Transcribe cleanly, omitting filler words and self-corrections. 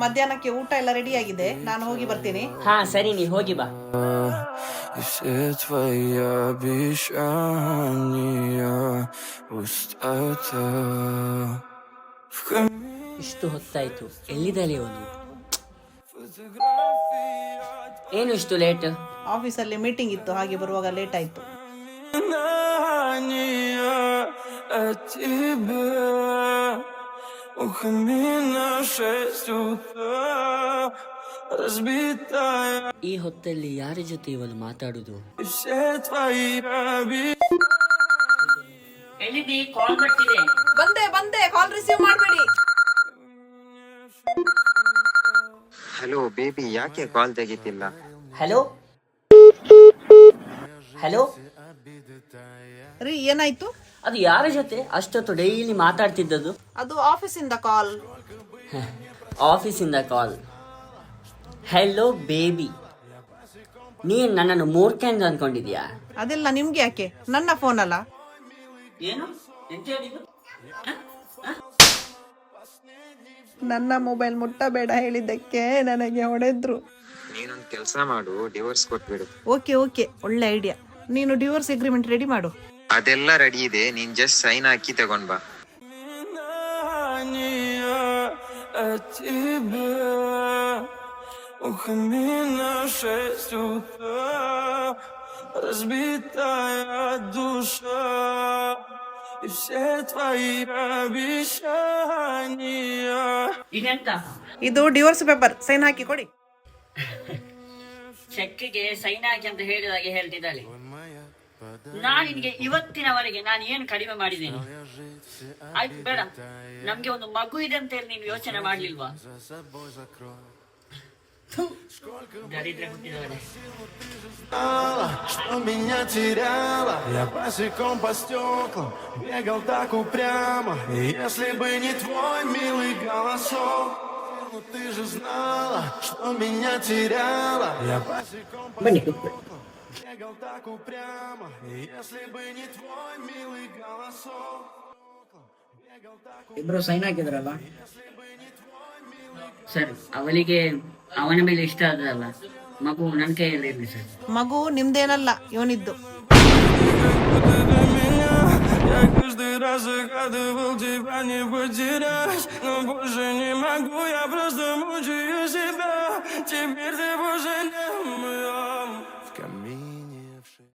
ಮಧ್ಯಾಹ್ನಕ್ಕೆ ಊಟ ಎಲ್ಲ ರೆಡಿ ಆಗಿದೆ, ನಾನು ಹೋಗಿ ಬರ್ತೀನಿ. ಹಾ ಸರಿ, ನೀ ಹೋಗಿ ಬಾ. ಇಷ್ಟು ಹೊತ್ತಾಯ್ತು, ಎಲ್ಲಿದ್ದಾಳೆ ಅವನು? ಏನು ಇಷ್ಟು ಲೇಟ್? ಆಫೀಸಲ್ಲಿ ಮೀಟಿಂಗ್ ಇತ್ತು, ಹಾಗೆ ಬರುವಾಗ ಲೇಟ್ ಆಯ್ತು. ಈ ಹೊತ್ತಲ್ಲಿ ಯಾರ ಜೊತೆ ಇವನು ಮಾತಾಡುದು? ಎಲ್ಲಿದ್ದೀ? ಕಾಲ್ ಬರ್ತಿದೆ. ಬಂದೆ, ಕಾಲ್ ರಿಸೀವ್ ಮಾಡಬೇಡಿ. ಹಲೋ ಬೇಬಿ, ಯಾಕೆ ಕಾಲ್ ತೆಗಿತಿಲ್ಲ? ಹಲೋ ಹಲೋ ರೀ, ಏನಾಯ್ತು? ಅದು ಯಾರ ಜೊತೆ ಅಷ್ಟೊತ್ತು ಡೈಲಿ ಮಾತಾಡ್ತಿದ್ದದು? ಅದು ಆಫೀಸಿಂದ ಕಾಲ್. ಆಫೀಸಿಂದ ಕಾಲ್. ಹೆಲೋ ಬೇಬಿ, ನೀನ್ ನನ್ನನ್ನು ಮೂರ್ಖ ಎಂದು ಅನ್ಕೊಂಡಿದ್ಯಾ? ಅದೆಲ್ಲ ನಿಮ್ಗೆ ಯಾಕೆ, ನನ್ನ ಫೋನ್ ಅಲ್ಲ. ಏನು? ನನ್ನ ಮೊಬೈಲ್ ಮುಟ್ಟಬೇಡ ಹೇಳಿದ್ದಕ್ಕೆ ನನಗೆ ಹೊಡೆದ್ರು. ನೀನೊಂದು ಕೆಲಸ ಮಾಡು, ಡಿವೋರ್ಸ್ ಕೊಟ್ಬಿಡು. ಓಕೆ, ಒಳ್ಳೆ ಐಡಿಯಾ. ನೀನು ಡಿವೋರ್ಸ್ ಅಗ್ರಿಮೆಂಟ್ ರೆಡಿ ಮಾಡು. ಅದೆಲ್ಲ ರೆಡಿ ಇದೆ, ನೀನ್ ಜಸ್ಟ್ ಸೈನ್ ಹಾಕಿ ತಗೊಂಡ್ ಬಾ. ಇದೆಂತ? ಇದು ಡಿವೋರ್ಸ್ ಪೇಪರ್, ಸೈನ್ ಹಾಕಿ ಕೊಡಿ. ಚೆಕ್ಗೆ ಸೈನ್ ಹಾಕಿ ಅಂತ ಹೇಳಿದಾಗೆ ಹೇಳ್ತಿದ್ದಾಳೆ. ನಾನು ನಿನಗೆ ಇವತ್ತಿನವರೆಗೆ ನಾನು ಏನು ಕಡಿಮೆ ಮಾಡಿದ್ದೇನೆ? ಆಯ್ತು ಬೇಡ, ನಮ್ಗೆ ಒಂದು ಮಗು ಇದೆ ಅಂತ ಹೇಳಿ ನೀನು ಯೋಚನೆ ಮಾಡ್ಲಿಲ್ವಾ? ದರಿದ್ರ ಹುಟ್ಟಿದವನೇ. Что меня теряла, я босиком по стеклам бегал так упрямо. И если бы не твой милый голосок, ну ты же знала, что меня теряла, я босиком по стеклам бегал так упрямо. И если бы не твой милый голосок, бегал так упрямо. ಇಬ್ರು ಸೈನ್ ಹಾಕಿದ್ರಲ್ಲ ಸರ್, ಅವಳಿಗೆ ಅವನ ಮೇಲೆ ಇಷ್ಟ ಆದಲ್ಲ, ಮಗು ನನ್ನ ಕೈಯಲ್ಲಿ ಇರಲಿ ಸರ್. ಮಗು ನಿಮ್ದೇನಲ್ಲ, ಇವನಿದ್ದು. Я каждый раз загадывал тебя не потерять, но больше не могу, я просто мучаю себя. Теперь ты больше